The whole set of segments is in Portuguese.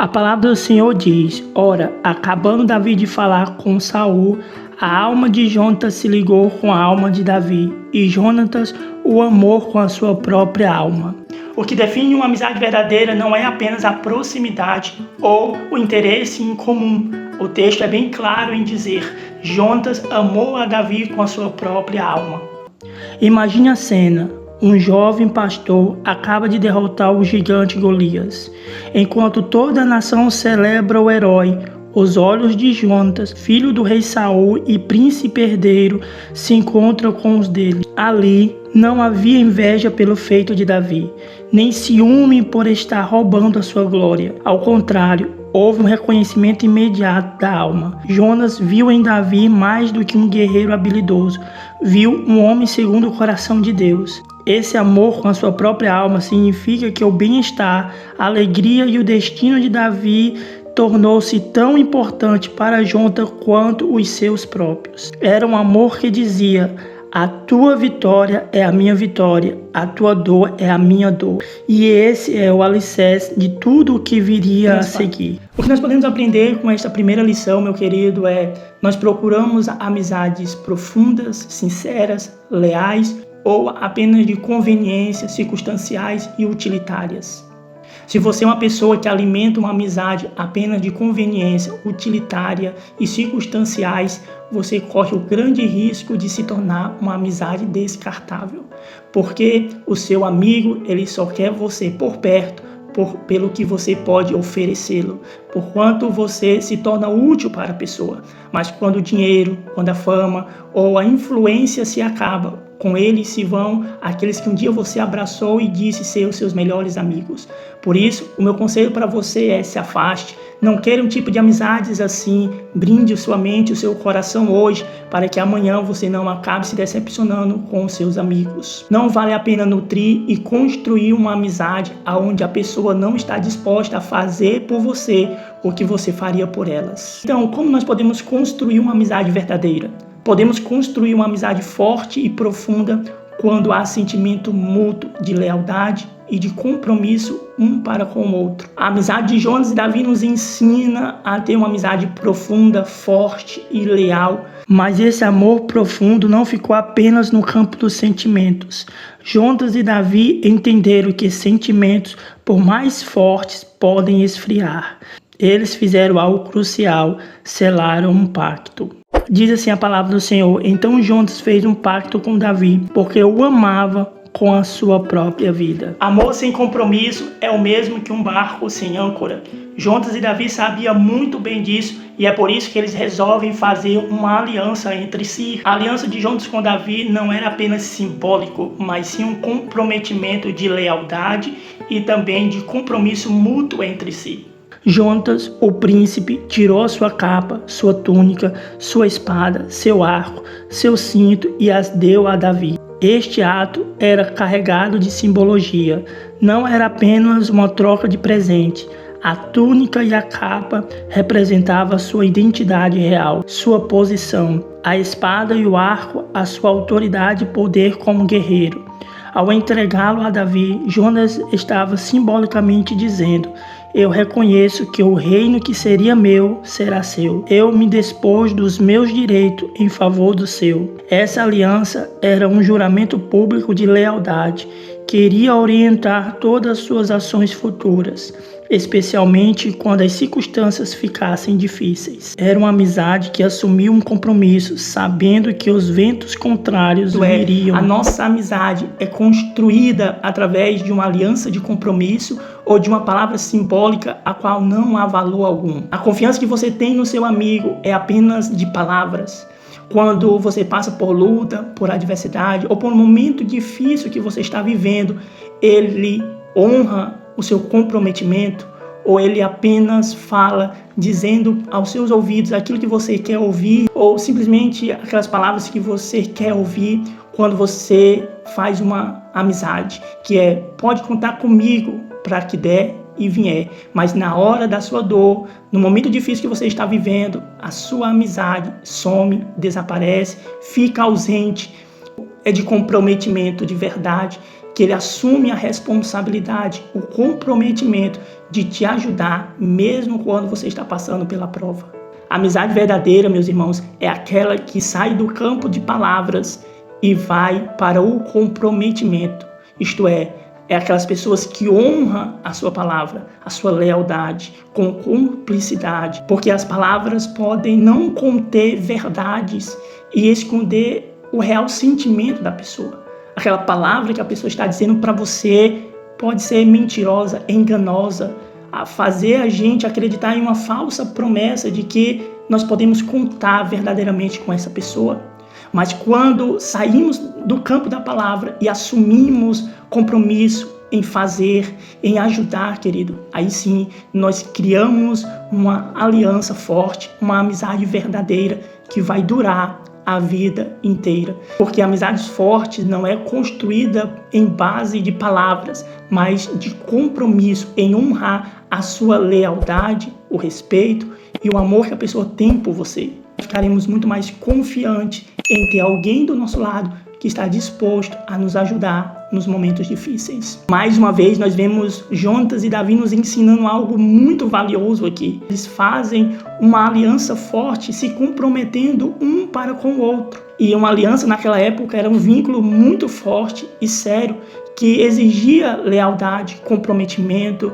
A palavra do Senhor diz: Ora, acabando Davi de falar com Saul, a alma de Jonatas se ligou com a alma de Davi, e Jonatas o amou com a sua própria alma. O que define uma amizade verdadeira não é apenas a proximidade ou o interesse em comum. O texto é bem claro em dizer: Jonatas amou a Davi com a sua própria alma. Imagine a cena. Um jovem pastor acaba de derrotar o gigante Golias. Enquanto toda a nação celebra o herói, os olhos de Jonatas, filho do rei Saul e príncipe herdeiro, se encontram com os dele. Ali não havia inveja pelo feito de Davi, nem ciúme por estar roubando a sua glória. Ao contrário, houve um reconhecimento imediato da alma. Jonatas viu em Davi mais do que um guerreiro habilidoso, viu um homem segundo o coração de Deus. Esse amor com a sua própria alma significa que o bem-estar, a alegria e o destino de Davi tornou-se tão importante para Jonatas quanto os seus próprios. Era um amor que dizia: a tua vitória é a minha vitória, a tua dor é a minha dor. E esse é o alicerce de tudo o que viria a seguir. O que nós podemos aprender com esta primeira lição, meu querido, é: nós procuramos amizades profundas, sinceras, leais, ou apenas de conveniências circunstanciais e utilitárias. Se você é uma pessoa que alimenta uma amizade apenas de conveniência, utilitária e circunstanciais, você corre o grande risco de se tornar uma amizade descartável. Porque o seu amigo, ele só quer você por perto, pelo que você pode oferecê-lo, por quanto você se torna útil para a pessoa. Mas quando o dinheiro, quando a fama ou a influência se acaba, com eles se vão aqueles que um dia você abraçou e disse ser os seus melhores amigos. Por isso, o meu conselho para você é: se afaste. Não queira um tipo de amizades assim. Brinde sua mente, o seu coração hoje, para que amanhã você não acabe se decepcionando com os seus amigos. Não vale a pena nutrir e construir uma amizade onde a pessoa não está disposta a fazer por você o que você faria por elas. Então, como nós podemos construir uma amizade verdadeira? Podemos construir uma amizade forte e profunda quando há sentimento mútuo de lealdade e de compromisso um para com o outro. A amizade de Jonatas e Davi nos ensina a ter uma amizade profunda, forte e leal. Mas esse amor profundo não ficou apenas no campo dos sentimentos. Jonatas e Davi entenderam que sentimentos, por mais fortes, podem esfriar. Eles fizeram algo crucial: selaram um pacto. Diz assim a palavra do Senhor: Então Jonatas fez um pacto com Davi, porque o amava com a sua própria vida. Amor sem compromisso é o mesmo que um barco sem âncora. Jonatas e Davi sabiam muito bem disso, e é por isso que eles resolvem fazer uma aliança entre si. A aliança de Jonatas com Davi não era apenas simbólico, mas sim um comprometimento de lealdade e também de compromisso mútuo entre si. Jonatas, o príncipe, tirou sua capa, sua túnica, sua espada, seu arco, seu cinto e as deu a Davi. Este ato era carregado de simbologia, não era apenas uma troca de presente. A túnica e a capa representavam sua identidade real, sua posição. A espada e o arco, a sua autoridade e poder como guerreiro. Ao entregá-lo a Davi, Jonatas estava simbolicamente dizendo: eu reconheço que o reino que seria meu será seu. Eu me despojo dos meus direitos em favor do seu. Essa aliança era um juramento público de lealdade que iria orientar todas as suas ações futuras, especialmente quando as circunstâncias ficassem difíceis. Era uma amizade que assumiu um compromisso, sabendo que os ventos contrários viriam. A nossa amizade é construída através de uma aliança de compromisso ou de uma palavra simbólica a qual não há valor algum. A confiança que você tem no seu amigo é apenas de palavras. Quando você passa por luta, por adversidade ou por um momento difícil que você está vivendo, ele honra o seu comprometimento, ou ele apenas fala dizendo aos seus ouvidos aquilo que você quer ouvir, ou simplesmente aquelas palavras que você quer ouvir quando você faz uma amizade, que é: pode contar comigo para que der e vier. Mas na hora da sua dor, no momento difícil que você está vivendo, a sua amizade some, desaparece, fica ausente. É de comprometimento de verdade que ele assume a responsabilidade, o comprometimento de te ajudar, mesmo quando você está passando pela prova. A amizade verdadeira, meus irmãos, é aquela que sai do campo de palavras e vai para o comprometimento. Isto é aquelas pessoas que honram a sua palavra, a sua lealdade, com cumplicidade, porque as palavras podem não conter verdades e esconder o real sentimento da pessoa. Aquela palavra que a pessoa está dizendo para você pode ser mentirosa, enganosa, a fazer a gente acreditar em uma falsa promessa de que nós podemos contar verdadeiramente com essa pessoa. Mas quando saímos do campo da palavra e assumimos compromisso em fazer, em ajudar, querido, aí sim nós criamos uma aliança forte, uma amizade verdadeira que vai durar a vida inteira. Porque amizades fortes não é construída em base de palavras, mas de compromisso em honrar a sua lealdade, o respeito e o amor que a pessoa tem por você. Ficaremos muito mais confiantes em ter alguém do nosso lado que está disposto a nos ajudar nos momentos difíceis. Mais uma vez, nós vemos Jonatas e Davi nos ensinando algo muito valioso aqui. Eles fazem uma aliança forte, se comprometendo um para com o outro. E uma aliança naquela época era um vínculo muito forte e sério, que exigia lealdade, comprometimento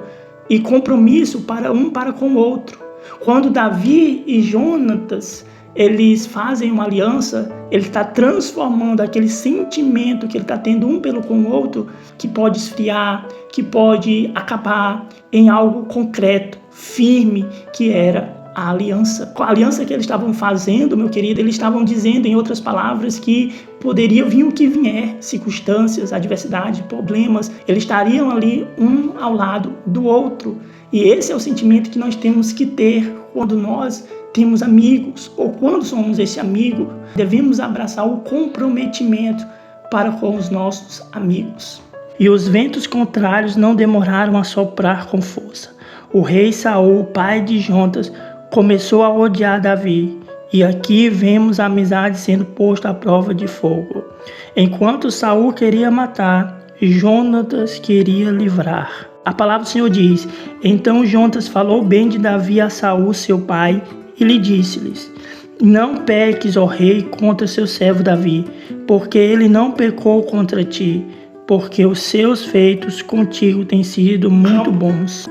e compromisso para um para com o outro. Quando Davi e Jonatas eles fazem uma aliança, ele está transformando aquele sentimento que ele está tendo um pelo com o outro, que pode esfriar, que pode acabar em algo concreto, firme, que era a aliança. Com a aliança que eles estavam fazendo, meu querido, eles estavam dizendo, em outras palavras, que poderia vir o que vier, circunstâncias, adversidade, problemas, eles estariam ali um ao lado do outro. E esse é o sentimento que nós temos que ter quando nós temos amigos, ou quando somos esse amigo, devemos abraçar o comprometimento para com os nossos amigos. E os ventos contrários não demoraram a soprar com força. O rei Saul, pai de Jonatas, começou a odiar Davi. E aqui vemos a amizade sendo posta à prova de fogo. Enquanto Saul queria matar, Jonatas queria livrar. A palavra do Senhor diz: então Jonatas falou bem de Davi a Saul, seu pai, e lhe disse-lhes: não peques, ó rei, contra seu servo Davi, porque ele não pecou contra ti, porque os seus feitos contigo têm sido muito bons.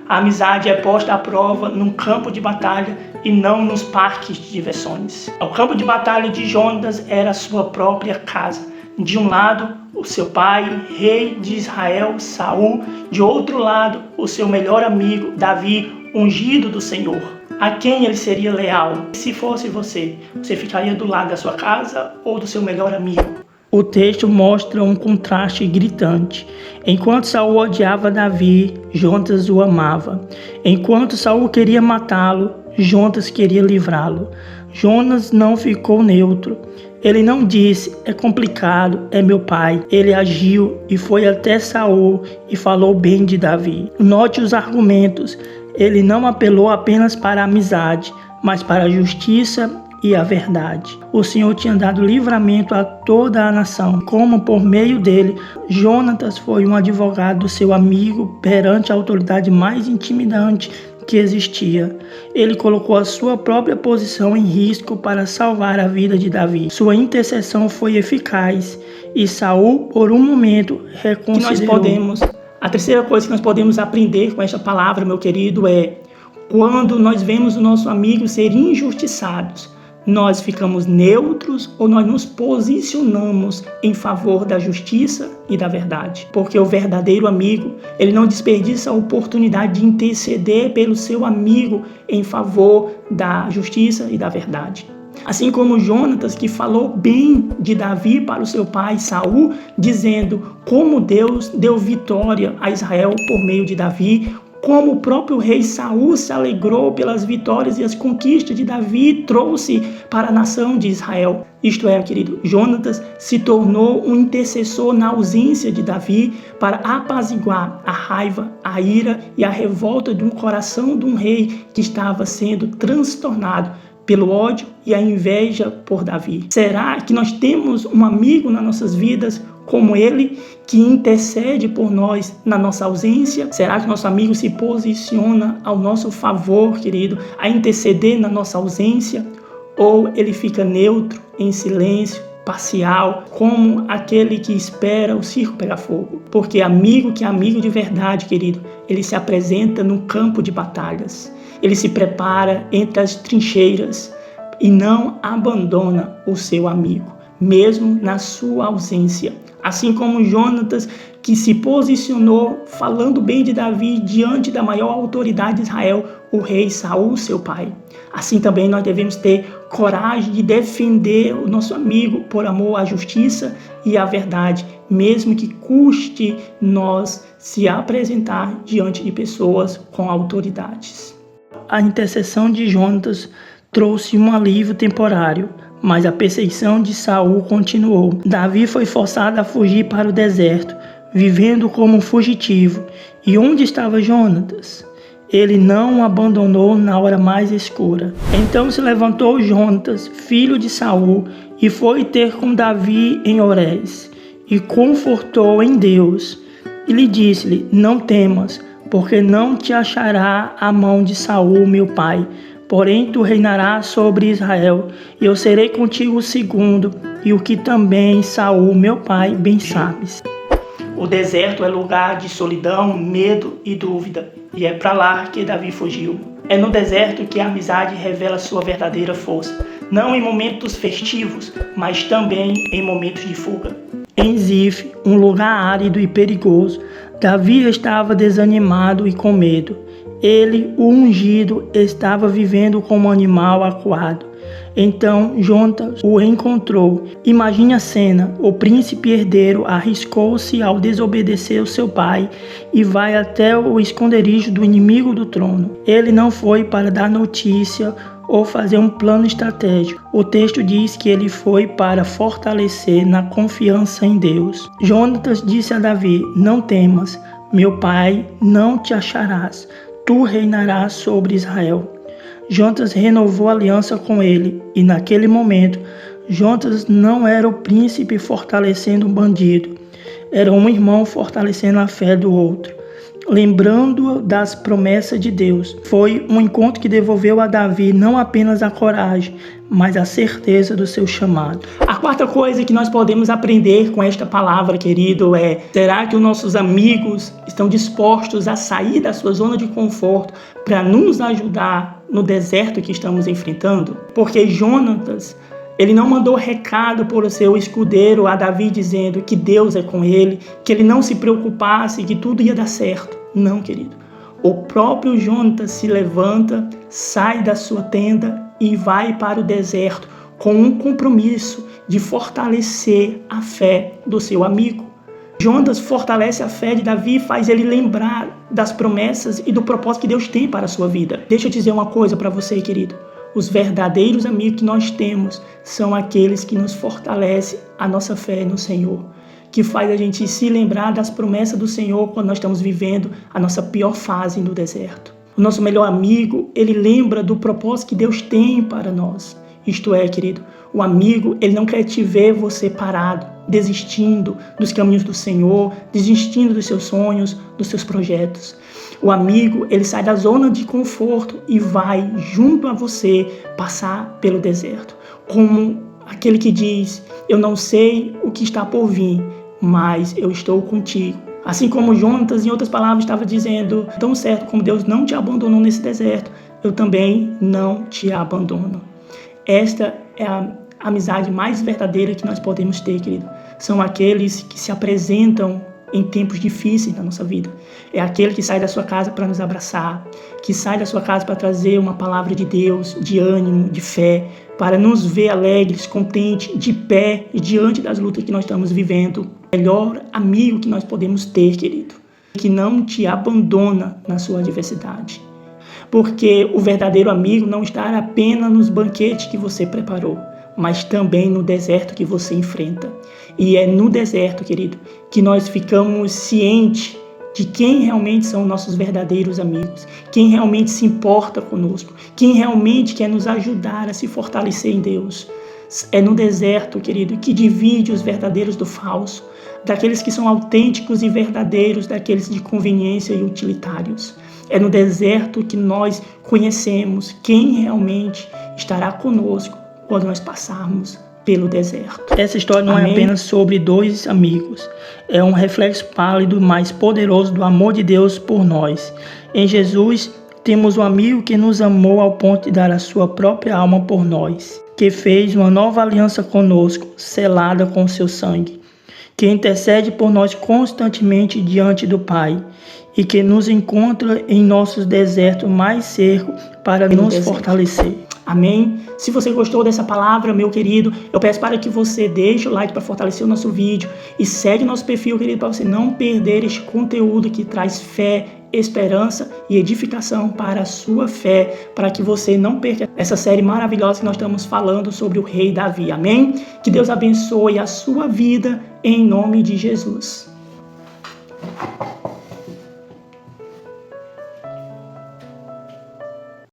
A amizade é posta à prova num campo de batalha e não nos parques de diversões. O campo de batalha de Jonatas era a sua própria casa. De um lado, o seu pai, rei de Israel, Saul. De outro lado, o seu melhor amigo, Davi, ungido do Senhor. A quem ele seria leal? Se fosse você ficaria do lado da sua casa ou do seu melhor amigo? O texto mostra um contraste gritante. Enquanto Saul odiava Davi, Jonatas o amava. Enquanto Saul queria matá-lo, Jonatas queria livrá-lo. Jonatas não ficou neutro. Ele não disse: é complicado, é meu pai. Ele agiu e foi até Saul e falou bem de Davi. Note os argumentos. Ele não apelou apenas para a amizade, mas para a justiça e a verdade. O Senhor tinha dado livramento a toda a nação, como por meio dele, Jonatas foi um advogado do seu amigo perante a autoridade mais intimidante que existia. Ele colocou a sua própria posição em risco para salvar a vida de Davi. Sua intercessão foi eficaz e Saul, por um momento, reconsiderou. A terceira coisa que nós podemos aprender com esta palavra, meu querido, é quando nós vemos o nosso amigo ser injustiçados, nós ficamos neutros ou nós nos posicionamos em favor da justiça e da verdade. Porque o verdadeiro amigo, ele não desperdiça a oportunidade de interceder pelo seu amigo em favor da justiça e da verdade. Assim como Jonatas, que falou bem de Davi para o seu pai Saul, dizendo como Deus deu vitória a Israel por meio de Davi, como o próprio rei Saul se alegrou pelas vitórias e as conquistas de Davi trouxe para a nação de Israel. Isto é, querido, Jonatas se tornou um intercessor na ausência de Davi para apaziguar a raiva, a ira e a revolta de um coração de um rei que estava sendo transtornado pelo ódio e a inveja por Davi. Será que nós temos um amigo nas nossas vidas como Ele que intercede por nós na nossa ausência? Será que nosso amigo se posiciona ao nosso favor, querido, a interceder na nossa ausência? Ou ele fica neutro, em silêncio, parcial, como aquele que espera o circo pegar fogo? Porque amigo que é amigo de verdade, querido, ele se apresenta no campo de batalhas. Ele se prepara entre as trincheiras e não abandona o seu amigo, mesmo na sua ausência. Assim como Jonatas, que se posicionou falando bem de Davi diante da maior autoridade de Israel, o rei Saul, seu pai. Assim também nós devemos ter coragem de defender o nosso amigo por amor à justiça e à verdade, mesmo que custe nós se apresentar diante de pessoas com autoridades. A intercessão de Jonatas trouxe um alívio temporário, mas a perseguição de Saul continuou. Davi foi forçado a fugir para o deserto, vivendo como um fugitivo. E onde estava Jonatas? Ele não o abandonou na hora mais escura. Então se levantou Jonatas, filho de Saul, e foi ter com Davi em Orés, e confortou em Deus. E lhe disse-lhe: não temas, porque não te achará a mão de Saul, meu pai. Porém tu reinarás sobre Israel, e eu serei contigo o segundo, e o que também Saul, meu pai, bem sabes. O deserto é lugar de solidão, medo e dúvida, e é para lá que Davi fugiu. É no deserto que a amizade revela sua verdadeira força, não em momentos festivos, mas também em momentos de fuga. Em Zif, um lugar árido e perigoso, Davi estava desanimado e com medo. Ele, o ungido, estava vivendo como um animal acuado. Então Jonatas o encontrou. Imagine a cena: o príncipe herdeiro arriscou-se ao desobedecer o seu pai e vai até o esconderijo do inimigo do trono. Ele não foi para dar notícia ou fazer um plano estratégico. O texto diz que ele foi para fortalecer na confiança em Deus. Jonatas disse a Davi: não temas, meu pai, não te acharás. Tu reinarás sobre Israel. Jonatas renovou a aliança com ele, e naquele momento, Jonatas não era o príncipe fortalecendo um bandido, era um irmão fortalecendo a fé do outro, lembrando das promessas de Deus. Foi um encontro que devolveu a Davi não apenas a coragem, mas a certeza do seu chamado. A quarta coisa que nós podemos aprender com esta palavra, querido, é: será que os nossos amigos estão dispostos a sair da sua zona de conforto para nos ajudar no deserto que estamos enfrentando? Porque Jonatas, ele não mandou recado por o seu escudeiro a Davi dizendo que Deus é com ele, que ele não se preocupasse, que tudo ia dar certo. Não, querido. O próprio Jonatas se levanta, sai da sua tenda e vai para o deserto com um compromisso de fortalecer a fé do seu amigo. Jonatas fortalece a fé de Davi, faz ele lembrar das promessas e do propósito que Deus tem para a sua vida. Deixa eu dizer uma coisa para você, querido. Os verdadeiros amigos que nós temos são aqueles que nos fortalecem a nossa fé no Senhor, que faz a gente se lembrar das promessas do Senhor quando nós estamos vivendo a nossa pior fase no deserto. O nosso melhor amigo, ele lembra do propósito que Deus tem para nós. Isto é, querido, o amigo, ele não quer te ver você parado, desistindo dos caminhos do Senhor, desistindo dos seus sonhos, dos seus projetos. O amigo, ele sai da zona de conforto e vai junto a você passar pelo deserto. Como aquele que diz: eu não sei o que está por vir, mas eu estou contigo. Assim como Jonatas, em outras palavras, estava dizendo: tão certo como Deus não te abandonou nesse deserto, eu também não te abandono. Esta é a amizade mais verdadeira que nós podemos ter, querido. São aqueles que se apresentam em tempos difíceis na nossa vida. É aquele que sai da sua casa para nos abraçar, que sai da sua casa para trazer uma palavra de Deus, de ânimo, de fé, para nos ver alegres, contentes, de pé e diante das lutas que nós estamos vivendo. O melhor amigo que nós podemos ter, querido, que não te abandona na sua adversidade. Porque o verdadeiro amigo não está apenas nos banquetes que você preparou, mas também no deserto que você enfrenta. E é no deserto, querido, que nós ficamos cientes de quem realmente são nossos verdadeiros amigos, quem realmente se importa conosco, quem realmente quer nos ajudar a se fortalecer em Deus. É no deserto, querido, que divide os verdadeiros do falso. daqueles que são autênticos e verdadeiros, daqueles de conveniência e utilitários. É no deserto que nós conhecemos quem realmente estará conosco quando nós passarmos pelo deserto. Essa história não é apenas sobre dois amigos. É um reflexo pálido, mas poderoso do amor de Deus por nós. Em Jesus, temos um amigo que nos amou ao ponto de dar a sua própria alma por nós, que fez uma nova aliança conosco, selada com o seu sangue, que intercede por nós constantemente diante do Pai e que nos encontra em nossos desertos mais seco para nos fortalecer. Amém? Se você gostou dessa palavra, meu querido, eu peço para que você deixe o like para fortalecer o nosso vídeo e segue nosso perfil, querido, para você não perder este conteúdo que traz fé, esperança e edificação para a sua fé, para que você não perca essa série maravilhosa que nós estamos falando sobre o rei Davi. Amém? Que Deus abençoe a sua vida em nome de Jesus.